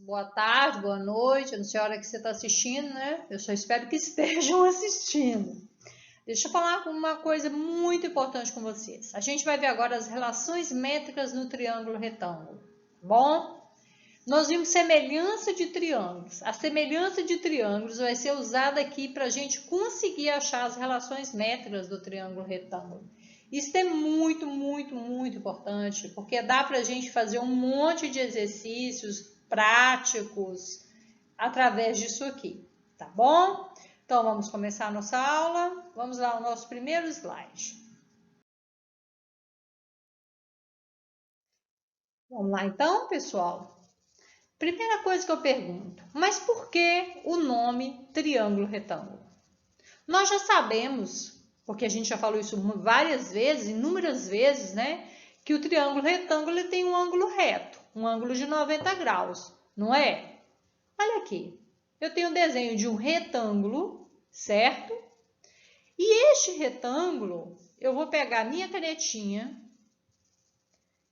boa tarde, boa noite. Eu não sei a hora que você está assistindo, né? Eu só espero que estejam assistindo. Deixa eu falar uma coisa muito importante com vocês. A gente vai ver agora as relações métricas no triângulo retângulo, tá bom? Nós vimos semelhança de triângulos. A semelhança de triângulos vai ser usada aqui para a gente conseguir achar as relações métricas do triângulo retângulo. Isso é muito, muito, muito importante, porque dá para a gente fazer um monte de exercícios práticos através disso aqui, tá bom? Então, vamos começar a nossa aula. Vamos lá ao nosso primeiro slide. Vamos lá então, pessoal? Primeira coisa que eu pergunto, mas por que o nome triângulo retângulo? Nós já sabemos, porque a gente já falou isso várias vezes, inúmeras vezes, né? Que o triângulo retângulo tem um ângulo reto, um ângulo de 90 graus, não é? Olha aqui, eu tenho um desenho de um retângulo, certo? E este retângulo, eu vou pegar a minha canetinha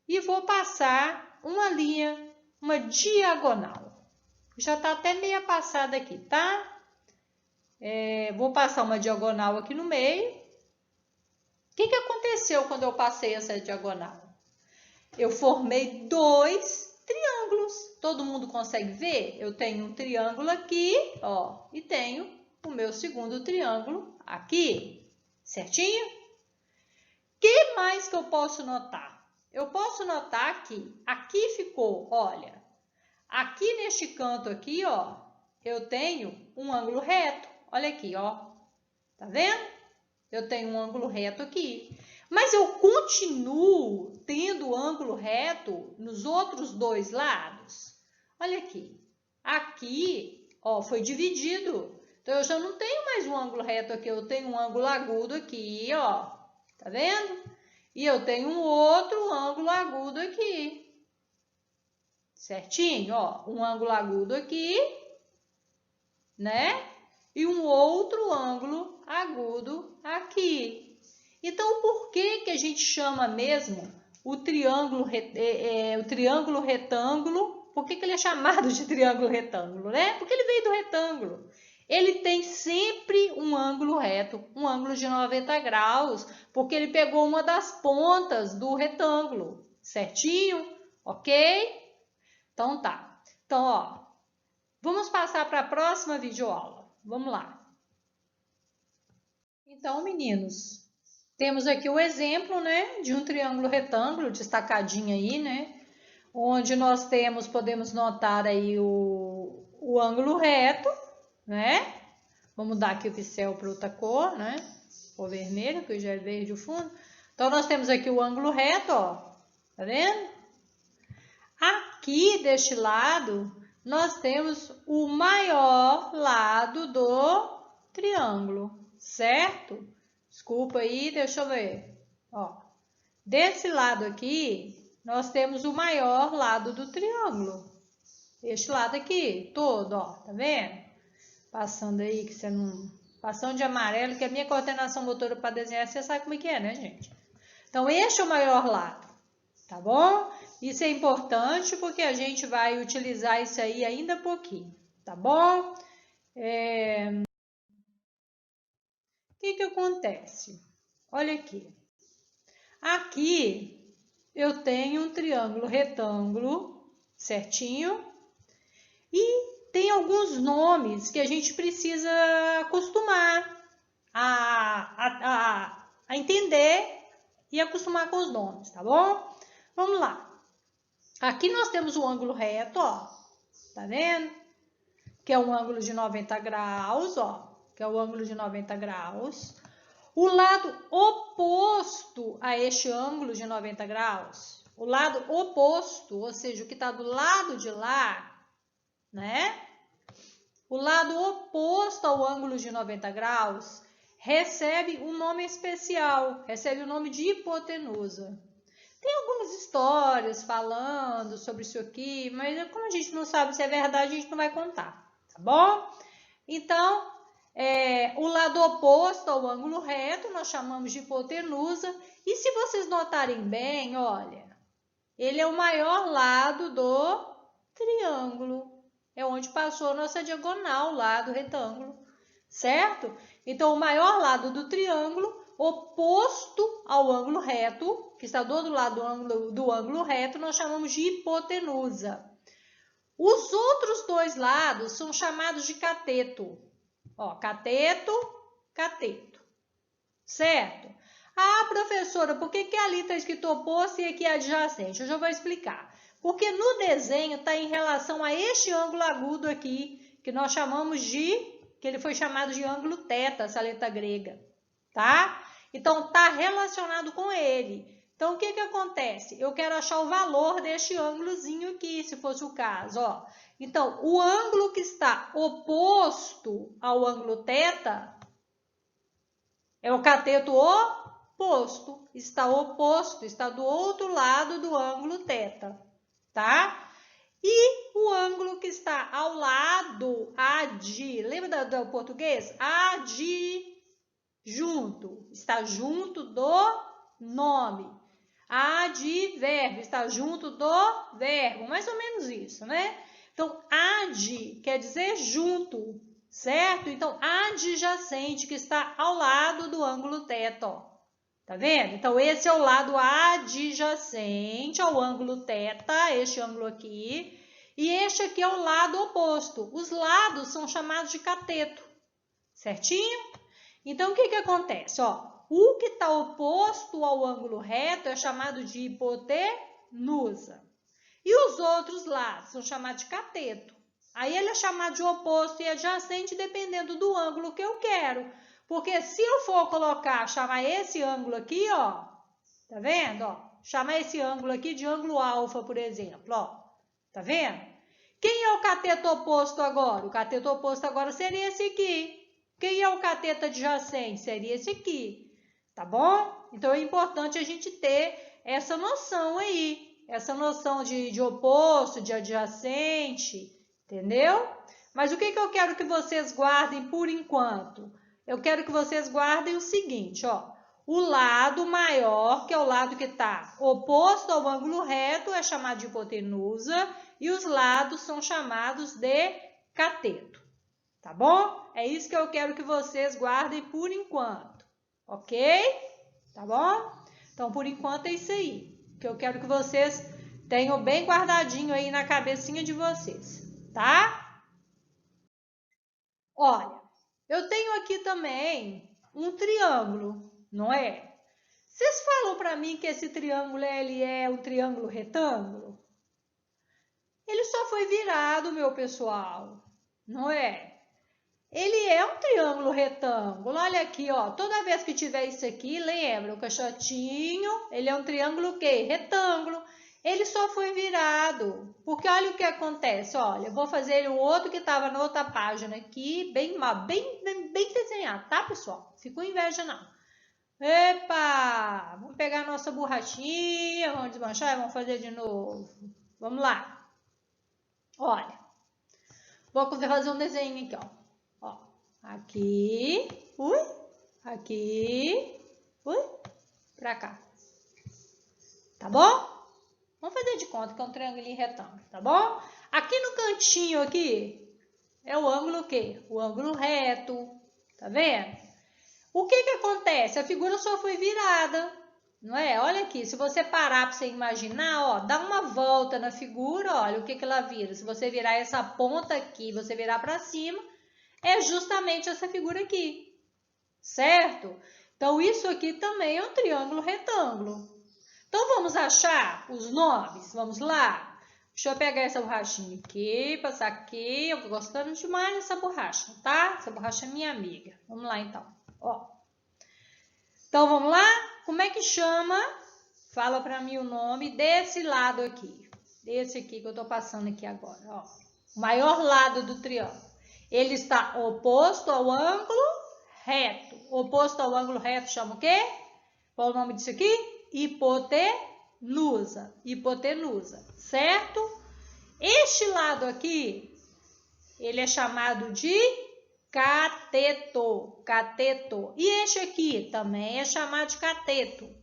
e vou passar uma linha, uma diagonal. Já está até meia passada aqui, tá? Vou passar uma diagonal aqui no meio. O que aconteceu quando eu passei essa diagonal? Eu formei dois triângulos. Todo mundo consegue ver? Eu tenho um triângulo aqui, ó, e tenho o meu segundo triângulo aqui, certinho? O que mais que eu posso notar? Eu posso notar que aqui ficou, olha, aqui neste canto aqui, ó, eu tenho um ângulo reto. Olha aqui, ó. Tá vendo? Eu tenho um ângulo reto aqui. Mas eu continuo tendo ângulo reto nos outros dois lados. Olha aqui. Aqui, ó, foi dividido. Então, eu já não tenho mais um ângulo reto aqui. Eu tenho um ângulo agudo aqui, ó. Tá vendo? E eu tenho um outro ângulo agudo aqui. Certinho? Ó, um ângulo agudo aqui, né? E um outro ângulo agudo aqui. Então, por que a gente chama mesmo o triângulo retângulo? Por que ele é chamado de triângulo retângulo, né? Porque ele veio do retângulo. Ele tem sempre um ângulo reto, um ângulo de 90 graus, porque ele pegou uma das pontas do retângulo, certinho? Ok? Então tá. Então, ó, vamos passar para a próxima videoaula. Vamos lá. Então, meninos, temos aqui o exemplo, né, de um triângulo retângulo destacadinho aí, né, onde nós podemos notar aí o ângulo reto, né? Vamos mudar aqui o pincel para outra cor, né? Cor vermelha, que já é verde o fundo. Então, nós temos aqui o ângulo reto, ó, tá vendo? Aqui deste lado, nós temos o maior lado do triângulo, certo? Desculpa aí, deixa eu ver. Ó, desse lado aqui, nós temos o maior lado do triângulo. Este lado aqui, todo, ó, tá vendo? Passando aí, que você não... Passando de amarelo, que a minha coordenação motora para desenhar, você sabe como é que é, né, gente? Então, este é o maior lado, tá bom? Isso é importante porque a gente vai utilizar isso aí ainda pouquinho, tá bom? O que acontece? Olha aqui. Aqui eu tenho um triângulo retângulo, certinho? E tem alguns nomes que a gente precisa acostumar a entender e acostumar com os nomes, tá bom? Vamos lá. Aqui nós temos o ângulo reto, ó, tá vendo? Que é um ângulo de 90 graus, ó, que é o ângulo de 90 graus. O lado oposto a este ângulo de 90 graus, o lado oposto, ou seja, o que está do lado de lá, né? O lado oposto ao ângulo de 90 graus recebe um nome especial, recebe o nome de hipotenusa. Tem algumas histórias falando sobre isso aqui, mas como a gente não sabe se é verdade, a gente não vai contar, tá bom? Então, o lado oposto ao ângulo reto nós chamamos de hipotenusa. E se vocês notarem bem, olha, ele é o maior lado do triângulo, é onde passou a nossa diagonal lá do retângulo, certo? Então, o maior lado do triângulo, oposto ao ângulo reto, que está do outro lado do ângulo reto, nós chamamos de hipotenusa. Os outros dois lados são chamados de cateto. Ó, cateto, cateto. Certo? Ah, professora, por que ali está escrito oposto e aqui é adjacente? Eu já vou explicar. Porque no desenho está em relação a este ângulo agudo aqui, que nós chamamos que ele foi chamado de ângulo θ, essa letra grega. Tá? Então, está relacionado com ele. Então, o que acontece? Eu quero achar o valor deste ângulozinho aqui, se fosse o caso. Ó. Então, o ângulo que está oposto ao ângulo θ é o cateto oposto. Está oposto, está do outro lado do ângulo θ. Tá? E o ângulo que está ao lado, lembra do português? Junto, está junto do nome. Advérbio, está junto do verbo, mais ou menos isso, né? Então, quer dizer junto, certo? Então, adjacente, que está ao lado do ângulo θ, ó. Tá vendo? Então, esse é o lado adjacente ao ângulo θ, este ângulo aqui. E este aqui é o lado oposto. Os lados são chamados de cateto, certinho? Então, o que acontece? Ó, o que está oposto ao ângulo reto é chamado de hipotenusa. E os outros lados são chamados de cateto. Aí ele é chamado de oposto e adjacente dependendo do ângulo que eu quero. Porque se eu for chamar esse ângulo aqui, ó, tá vendo? Ó, chamar esse ângulo aqui de ângulo alfa, por exemplo, ó. Tá vendo? Quem é o cateto oposto agora? O cateto oposto agora seria esse aqui. Quem é o cateto adjacente? Seria esse aqui, tá bom? Então, é importante a gente ter essa noção aí, essa noção de oposto, de adjacente, entendeu? Mas o que eu quero que vocês guardem por enquanto? Eu quero que vocês guardem o seguinte, ó. O lado maior, que é o lado que está oposto ao ângulo reto, é chamado de hipotenusa, e os lados são chamados de cateto. Tá bom? É isso que eu quero que vocês guardem por enquanto, ok? Tá bom? Então, por enquanto é isso aí, que eu quero que vocês tenham bem guardadinho aí na cabecinha de vocês, tá? Olha, eu tenho aqui também um triângulo, não é? Vocês falam para mim que esse triângulo ele é um triângulo retângulo? Ele só foi virado, meu pessoal, não é? Ele é um triângulo retângulo. Olha aqui, ó. Toda vez que tiver isso aqui, lembra, o caixotinho, ele é um triângulo o quê? Retângulo. Ele só foi virado. Porque olha o que acontece, olha. Eu vou fazer o outro que estava na outra página aqui, bem desenhado, tá, pessoal? Fica com inveja, não. Epa! Vamos pegar a nossa borrachinha, vamos desmanchar e vamos fazer de novo. Vamos lá. Olha. Vou fazer um desenho aqui, ó. Aqui, aqui, pra cá. Tá bom? Vamos fazer de conta que é um triângulo retângulo, tá bom? Aqui no cantinho aqui é o ângulo o quê? O ângulo reto, tá vendo? O que acontece? A figura só foi virada, não é? Olha aqui, se você parar para você imaginar, ó, dá uma volta na figura, olha o que ela vira. Se você virar essa ponta aqui, você virar para cima, é justamente essa figura aqui, certo? Então, isso aqui também é um triângulo retângulo. Então, vamos achar os nomes? Vamos lá? Deixa eu pegar essa borrachinha aqui, passar aqui. Eu tô gostando demais dessa borracha, tá? Essa borracha é minha amiga. Vamos lá, então. Ó. Então, vamos lá? Como é que chama? Fala para mim o nome desse lado aqui. Desse aqui que eu tô passando aqui agora, ó. O maior lado do triângulo. Ele está oposto ao ângulo reto. Oposto ao ângulo reto chama o quê? Qual o nome disso aqui? Hipotenusa. Hipotenusa, certo? Este lado aqui, ele é chamado de cateto. Cateto. E este aqui também é chamado de cateto.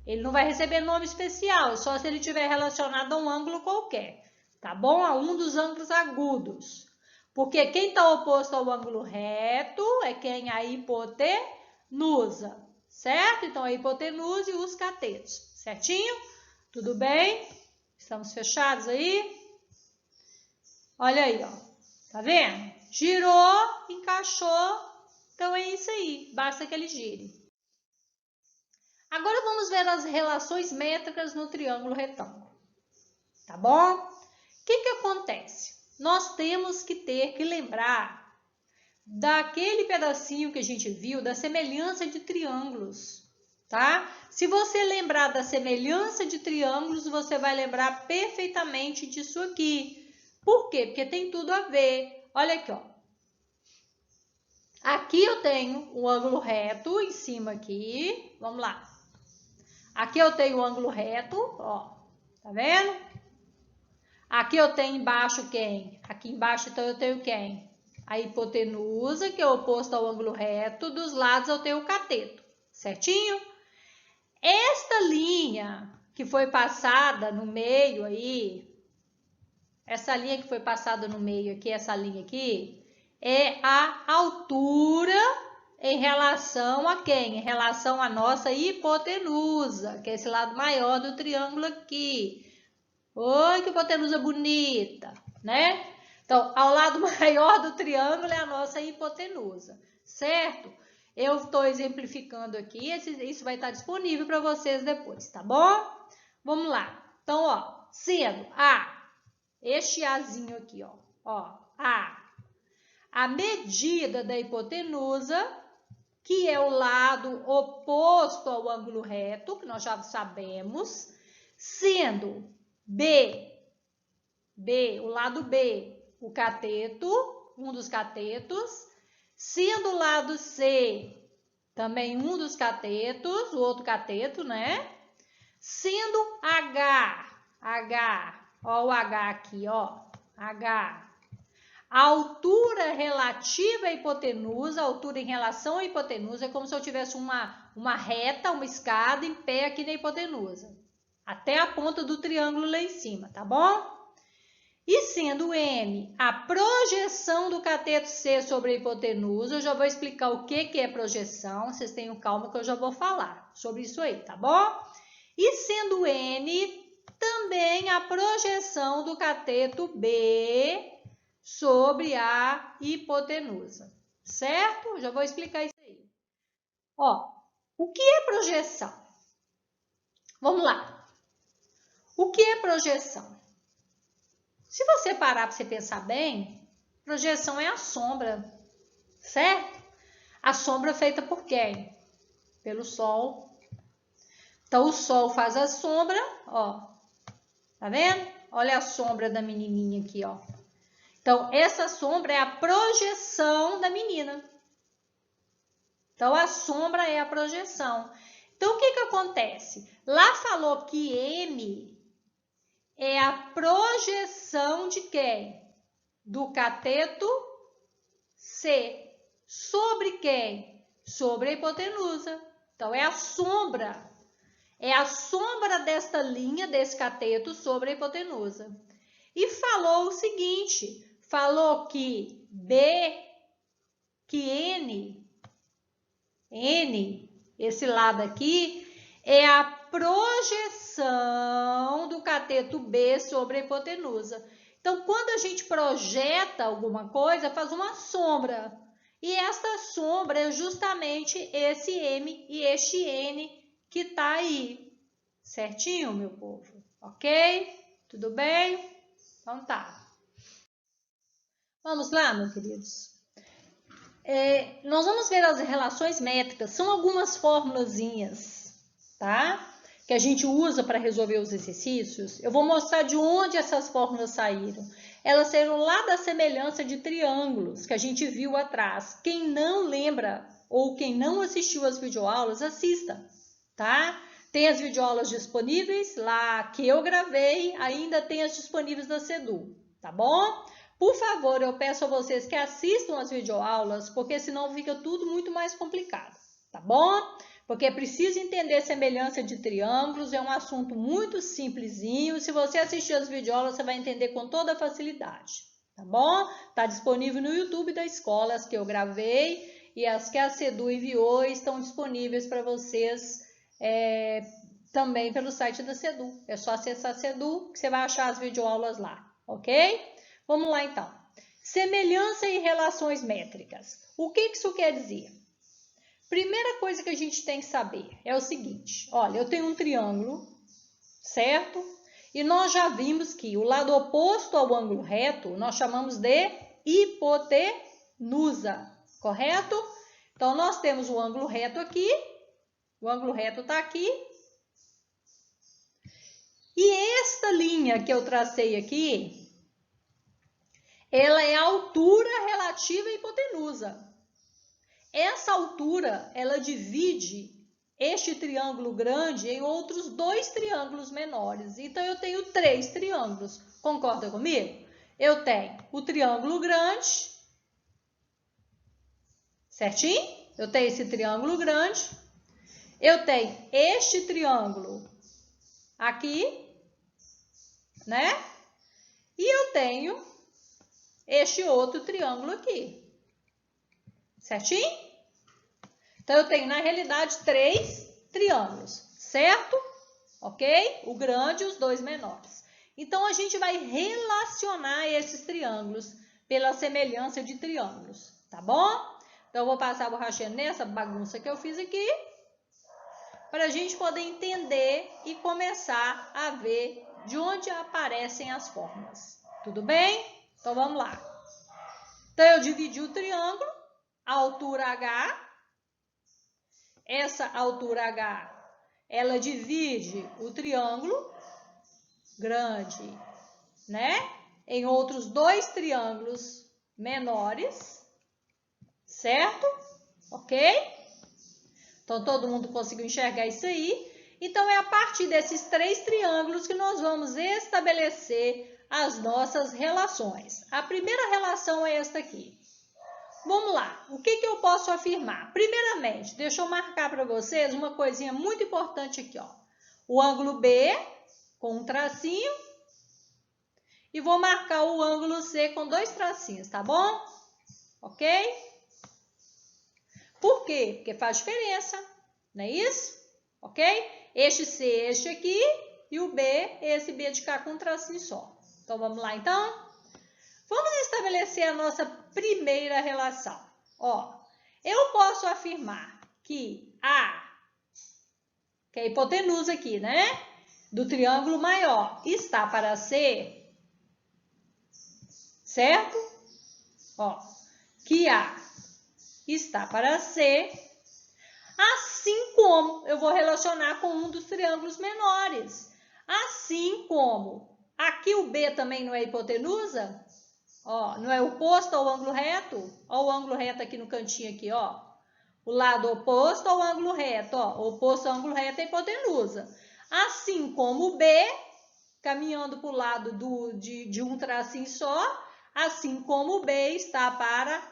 Ele não vai receber nome especial, só se ele estiver relacionado a um ângulo qualquer. tá bom? A um dos ângulos agudos. Porque quem está oposto ao ângulo reto é quem? A hipotenusa, certo? Então, a hipotenusa e os catetos, certinho? Tudo bem? Estamos fechados aí? Olha aí, ó. Tá vendo? Girou, encaixou. Então, é isso aí. Basta que ele gire. Agora, vamos ver as relações métricas no triângulo retângulo. Tá bom? O que acontece? Nós temos que lembrar daquele pedacinho que a gente viu, da semelhança de triângulos, tá? Se você lembrar da semelhança de triângulos, você vai lembrar perfeitamente disso aqui. Por quê? Porque tem tudo a ver. Olha aqui, ó. Aqui eu tenho um ângulo reto em cima aqui. Vamos lá. Aqui eu tenho um ângulo reto, ó. Tá vendo? Aqui eu tenho embaixo quem? Aqui embaixo, então, eu tenho quem? A hipotenusa, que é oposto ao ângulo reto. Dos lados eu tenho o cateto, certinho? Esta linha que foi passada no meio aí, essa linha que foi passada no meio aqui, essa linha aqui, é a altura em relação a quem? Em relação à nossa hipotenusa, que é esse lado maior do triângulo aqui. Oi, que hipotenusa bonita, né? Então, ao lado maior do triângulo é a nossa hipotenusa, certo? Eu estou exemplificando aqui, isso vai estar disponível para vocês depois, tá bom? Vamos lá. Então, ó, sendo este Azinho aqui, ó, a medida da hipotenusa, que é o lado oposto ao ângulo reto, que nós já sabemos, sendo o lado B, o cateto, um dos catetos, sendo o lado C também um dos catetos, o outro cateto, né? Sendo ó o H aqui, ó, H. A altura relativa à hipotenusa, a altura em relação à hipotenusa, é como se eu tivesse uma reta, uma escada em pé aqui na hipotenusa. Até a ponta do triângulo lá em cima, tá bom? E sendo M a projeção do cateto C sobre a hipotenusa, eu já vou explicar o que é projeção, vocês tenham calma que eu já vou falar sobre isso aí, tá bom? E sendo N também a projeção do cateto B sobre a hipotenusa, certo? Já vou explicar isso aí. Ó, o que é projeção? Vamos lá. O que é projeção? Se você parar para você pensar bem, projeção é a sombra, certo? A sombra feita por quem? Pelo Sol. Então, o Sol faz a sombra, ó. Tá vendo? Olha a sombra da menininha aqui, ó. Então, essa sombra é a projeção da menina. Então, a sombra é a projeção. Então, o que acontece? Lá falou que M é a projeção de quem? Do cateto C. Sobre quem? Sobre a hipotenusa. Então, é a sombra. É a sombra desta linha, desse cateto, sobre a hipotenusa. E falou o seguinte, falou que N, esse lado aqui, é a projeção do cateto B sobre a hipotenusa. Então, quando a gente projeta alguma coisa, faz uma sombra. E essa sombra é justamente esse M e este N que está aí. Certinho, meu povo? Ok? Tudo bem? Então tá. Vamos lá, meus queridos. Nós vamos ver as relações métricas. São algumas formulazinhas, tá? Que a gente usa para resolver os exercícios. Eu vou mostrar de onde essas fórmulas saíram. Elas saíram lá da semelhança de triângulos que a gente viu atrás. Quem não lembra ou quem não assistiu às videoaulas, assista, tá? Tem as videoaulas disponíveis lá que eu gravei, ainda tem as disponíveis da Sedu, tá bom? Por favor, eu peço a vocês que assistam as videoaulas, porque senão fica tudo muito mais complicado, tá bom? porque é preciso entender semelhança de triângulos, é um assunto muito simplesinho. Se você assistir as videoaulas, você vai entender com toda facilidade, tá bom? Está disponível no YouTube da escola, as que eu gravei e as que a Sedu enviou estão disponíveis para vocês também pelo site da Sedu. É só acessar a Sedu que você vai achar as videoaulas lá, ok? Vamos lá então. Semelhança e relações métricas. O que isso quer dizer? Primeira coisa que a gente tem que saber é o seguinte, olha, eu tenho um triângulo, certo? E nós já vimos que o lado oposto ao ângulo reto nós chamamos de hipotenusa, correto? Então, nós temos o ângulo reto aqui, o ângulo reto está aqui. E esta linha que eu tracei aqui, ela é a altura relativa à hipotenusa. Essa altura, ela divide este triângulo grande em outros 2 triângulos menores. Então, eu tenho 3 triângulos. Concorda comigo? Eu tenho o triângulo grande, certinho? Eu tenho esse triângulo grande. Eu tenho este triângulo aqui, né? E eu tenho este outro triângulo aqui, certinho? Então, eu tenho, na realidade, 3 triângulos, certo? Ok? O grande e os 2 menores. Então, a gente vai relacionar esses triângulos pela semelhança de triângulos, tá bom? Então, eu vou passar a borrachinha nessa bagunça que eu fiz aqui, para a gente poder entender e começar a ver de onde aparecem as fórmulas. Tudo bem? Então, vamos lá. Então, eu dividi o triângulo, a altura H. Essa altura H, ela divide o triângulo grande, né? Em outros 2 triângulos menores, certo? Ok? Então, todo mundo conseguiu enxergar isso aí? Então, é a partir desses 3 triângulos que nós vamos estabelecer as nossas relações. A primeira relação é esta aqui. Vamos lá, o que eu posso afirmar? Primeiramente, deixa eu marcar para vocês uma coisinha muito importante aqui, ó. O ângulo B com um tracinho e vou marcar o ângulo C com 2 tracinhos, tá bom? Ok? Por quê? Porque faz diferença, não é isso? Ok? Este C, este aqui e o B, esse B de cá com um tracinho só. Então, vamos lá, então? Vamos estabelecer a nossa primeira relação. Ó, eu posso afirmar que A, que é a hipotenusa aqui, né? Do triângulo maior, está para C, certo? Ó, que A está para C, assim como eu vou relacionar com um dos triângulos menores. Assim como aqui o B também não é hipotenusa, ó, não é oposto ao ângulo reto? Ó, o ângulo reto aqui no cantinho aqui, ó. O lado oposto ao ângulo reto, ó. O oposto ao ângulo reto é a hipotenusa. Assim como o B, caminhando para o lado de um tracinho só, assim como o B está para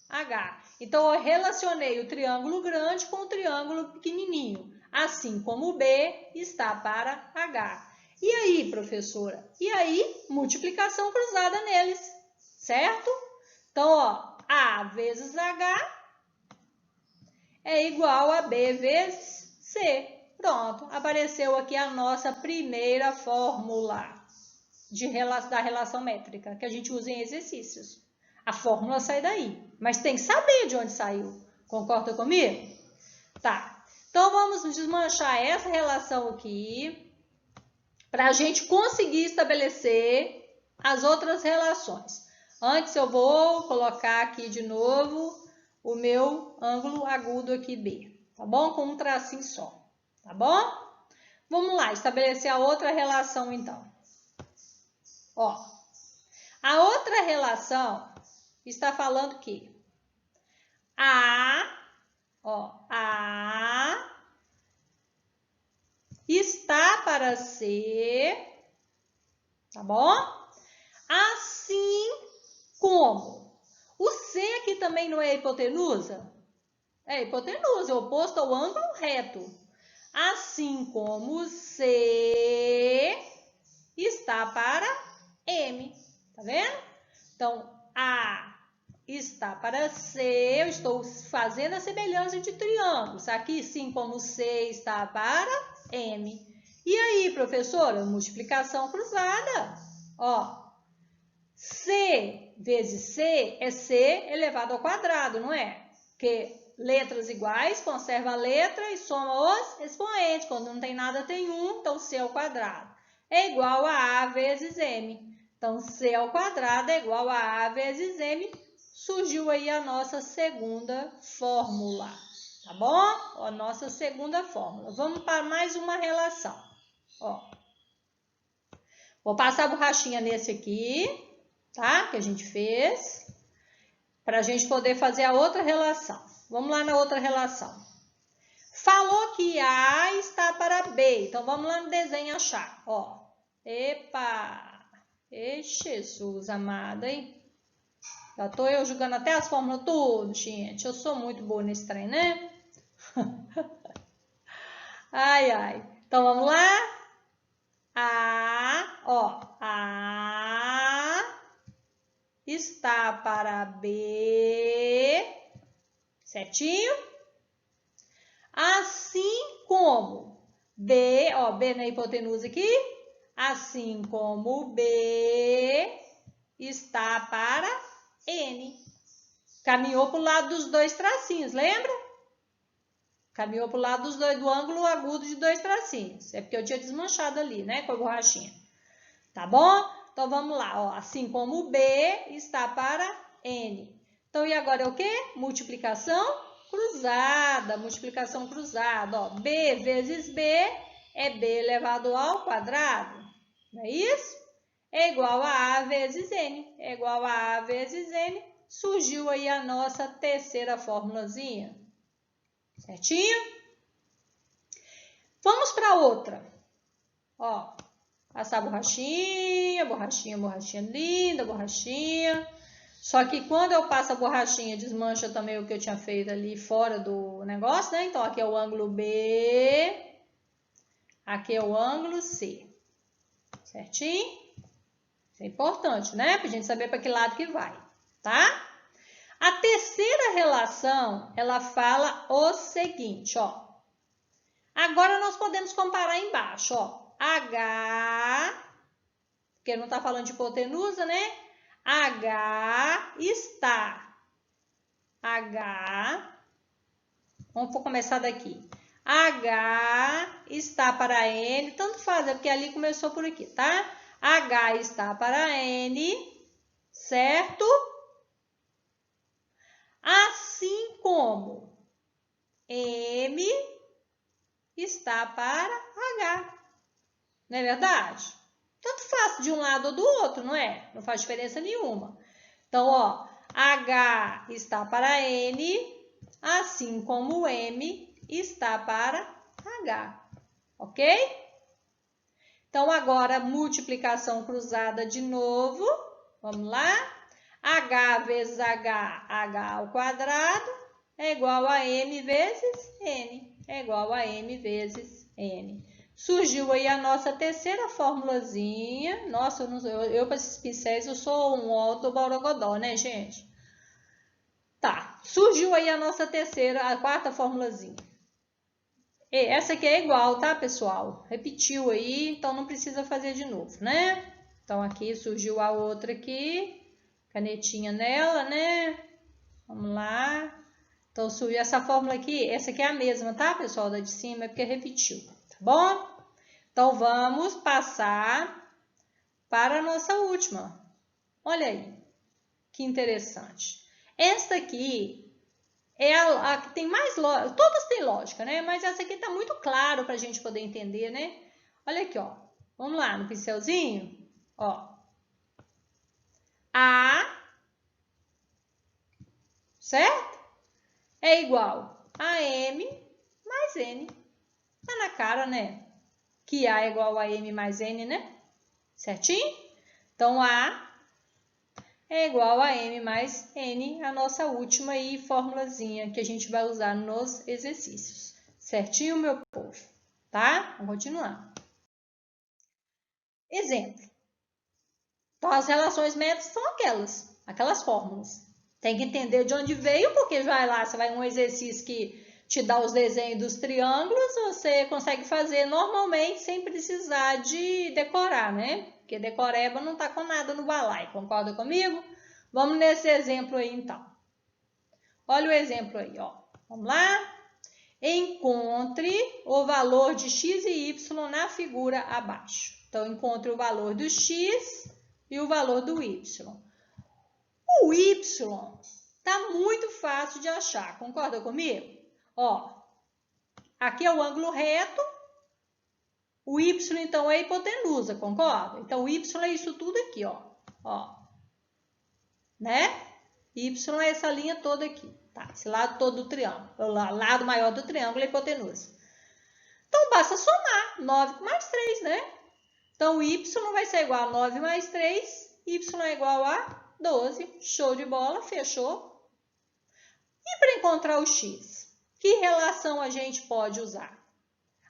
H. Então, eu relacionei o triângulo grande com o triângulo pequenininho. Assim como o B está para H. E aí, professora? E aí, multiplicação cruzada neles, certo? Então, ó, A vezes H é igual a B vezes C. Pronto, apareceu aqui a nossa primeira fórmula da relação métrica, que a gente usa em exercícios. A fórmula sai daí, mas tem que saber de onde saiu. Concorda comigo? Tá, então vamos desmanchar essa relação aqui, para a gente conseguir estabelecer as outras relações. Antes eu vou colocar aqui de novo o meu ângulo agudo aqui B, tá bom? Com um tracinho só, tá bom? Vamos lá, estabelecer a outra relação então. Ó, a outra relação está falando que A está para C, tá bom? Assim como o C aqui também não é hipotenusa? É hipotenusa, é oposto ao ângulo reto. Assim como C está para M. Tá vendo? Então, A está para C. Eu estou fazendo a semelhança de triângulos. Aqui, sim, como C está para M. E aí, professora? Multiplicação cruzada. Ó, C vezes C é C elevado ao quadrado, não é? Porque letras iguais conserva a letra e soma os expoentes. Quando não tem nada, tem 1, então C ao quadrado é igual a A vezes M. Então, C ao quadrado é igual a A vezes M. Surgiu aí a nossa segunda fórmula, tá bom? A nossa segunda fórmula. Vamos para mais uma relação. Ó, vou passar a borrachinha nesse aqui, tá? Que a gente fez, para a gente poder fazer a outra relação. Vamos lá na outra relação. Falou que A está para B, então vamos lá no desenho achar. Ó, epa! Ei, Jesus amado, hein? Já tô eu jogando até as fórmulas tudo, gente. Eu sou muito boa nesse trem, né? Ai, ai. Então, vamos lá? A está para B, certinho? Assim como B, ó, B na hipotenusa aqui, assim como B está para N. Caminhou para o lado dos dois tracinhos, lembra? Caminhou para o lado do ângulo agudo de dois tracinhos. É porque eu tinha desmanchado ali, né, com a borrachinha. Tá bom? Então, vamos lá. Ó. Assim como B está para N. Então, e agora é o quê? Multiplicação cruzada. Multiplicação cruzada. Ó. B vezes B é B elevado ao quadrado. Não é isso? É igual a A vezes N. É igual a A vezes N. Surgiu aí a nossa terceira formulazinha. Certinho? Vamos para outra. Ó, passar borrachinha, borrachinha, borrachinha linda, borrachinha. Só que quando eu passo a borrachinha, desmancha também o que eu tinha feito ali fora do negócio, né? Então, aqui é o ângulo B, aqui é o ângulo C. Certinho? Isso é importante, né? Pra gente saber para que lado que vai, tá? A terceira relação, ela fala o seguinte, ó. Agora, nós podemos comparar embaixo, ó. H, porque não está falando de hipotenusa, né? H está. H, vamos começar daqui. H está para N, tanto faz, é porque ali começou por aqui, tá? H está para N, certo? Assim como M está para H. Não é verdade? Tanto faz de um lado ou do outro, não é? Não faz diferença nenhuma. Então, ó, H está para N, assim como M está para H. Ok? Então, agora, multiplicação cruzada de novo. Vamos lá? H vezes H, H ao quadrado, é igual a M vezes N. É igual a M vezes N. Surgiu aí a nossa terceira formulazinha. Nossa, eu para esses pincéis, eu sou um ó do borogodó, né, gente? Tá, surgiu aí a nossa a quarta formulazinha. E essa aqui é igual, tá, pessoal? Repetiu aí, então não precisa fazer de novo, né? Então, aqui surgiu a outra aqui. Canetinha nela, né? Vamos lá. Então, surgiu essa fórmula aqui. Essa aqui é a mesma, tá, pessoal? Da de cima é porque repetiu, tá bom? Então, vamos passar para a nossa última. Olha aí, que interessante. Esta aqui é a que tem mais lógica. Todas têm lógica, né? Mas essa aqui tá muito claro para a gente poder entender, né? Olha aqui, ó. Vamos lá, no pincelzinho. Ó. A, certo? É igual a M mais N. Tá na cara, né? Que A é igual a M mais N, né? Certinho? Então, A é igual a M mais N, a nossa última aí formulazinha que a gente vai usar nos exercícios. Certinho, meu povo? Tá? Vamos continuar. Exemplo. Então, as relações métricas são aquelas fórmulas. Tem que entender de onde veio, porque vai lá, você vai em um exercício que te dá os desenhos dos triângulos, você consegue fazer normalmente sem precisar de decorar, né? Porque decoreba não tá com nada no balai, concorda comigo? Vamos nesse exemplo aí, então. Olha o exemplo aí, ó. Vamos lá? Encontre o valor de x e y na figura abaixo. Então, encontre o valor do x e o valor do y. O y tá muito fácil de achar, concorda comigo? Ó, aqui é o ângulo reto, o y então é a hipotenusa, concorda? Então, o y é isso tudo aqui, ó, né? Y é essa linha toda aqui, tá? Esse lado todo do triângulo, o lado maior do triângulo é a hipotenusa. Então, basta somar 9 mais 3, né? Então, o y vai ser igual a 9 mais 3, y é igual a 12. Show de bola, fechou? E para encontrar o x, que relação a gente pode usar?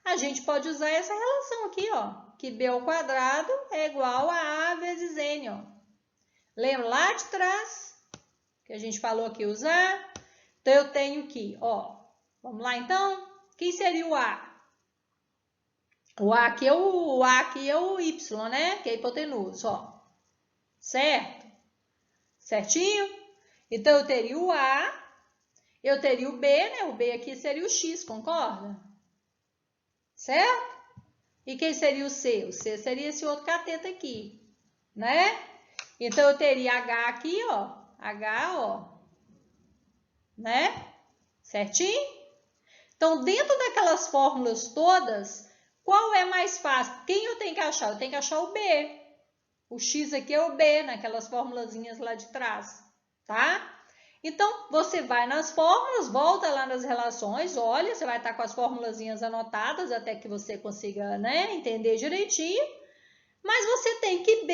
A gente pode usar essa relação aqui, ó, que b ao quadrado é igual a a vezes n, ó. Lembra lá de trás que a gente falou que usar? Então, eu tenho que, ó, vamos lá então? Quem seria o a? O a aqui é o y, né? Que é a hipotenusa, ó. Certo? Certinho? Então, eu teria o a, eu teria o b, né? O b aqui seria o x, concorda? Certo? E quem seria o c? O c seria esse outro cateto aqui, né? Então, eu teria h aqui, ó. H, ó. Né? Certinho? Então, dentro daquelas fórmulas todas, qual é mais fácil? Quem eu tenho que achar? Eu tenho que achar o b. O x aqui é o b, naquelas formulazinhas lá de trás, tá? Então, você vai nas fórmulas, volta lá nas relações, olha, você vai estar com as formulazinhas anotadas até que você consiga, né, entender direitinho. Mas você tem que b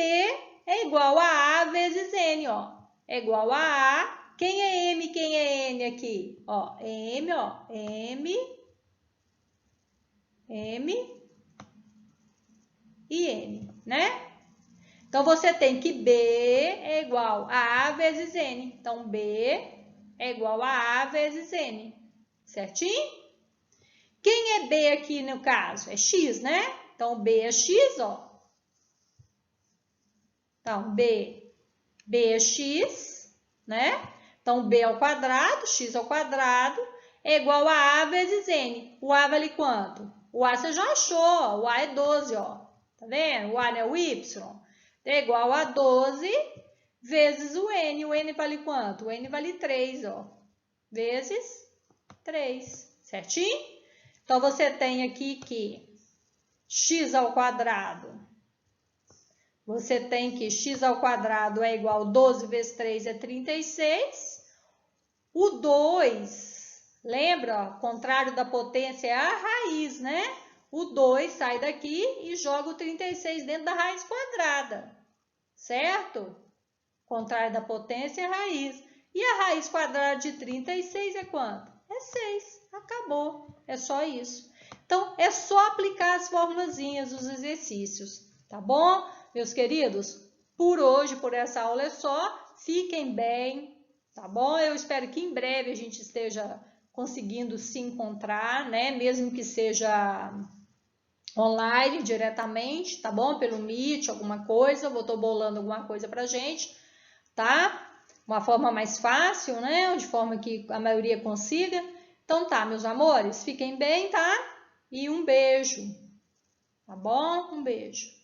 é igual a vezes n, ó. É igual a a. Quem é m, quem é n aqui? Ó, m, ó, m e n, né? Então, você tem que b é igual a a vezes n. Então, b é igual a vezes n. Certinho? Quem é b aqui no caso? É x, né? Então, b é x, ó. Então, b é x, né? Então, b ao quadrado, x ao quadrado, é igual a vezes n. O a vale quanto? O a você já achou, ó. O a é 12, ó. Tá vendo? O a é o y. É igual a 12 vezes o n. O n vale quanto? O n vale 3, ó. Vezes 3. Certinho? Então, você tem aqui que x ao quadrado. Você tem que x ao quadrado é igual a 12 vezes 3 é 36. O 2, lembra? Ó, contrário da potência é a raiz, né? O 2 sai daqui e joga o 36 dentro da raiz quadrada, certo? Contrário da potência é a raiz. E a raiz quadrada de 36 é quanto? É 6. Acabou. É só isso. Então, é só aplicar as formulazinhas, os exercícios, tá bom? Meus queridos, por hoje, por essa aula é só. Fiquem bem, tá bom? Eu espero que em breve a gente esteja conseguindo se encontrar, né? Mesmo que seja online diretamente, tá bom? Pelo Meet, alguma coisa, eu tô bolando alguma coisa pra gente, tá? Uma forma mais fácil, né? De forma que a maioria consiga. Então tá, meus amores, fiquem bem, tá? E um beijo, tá bom? Um beijo.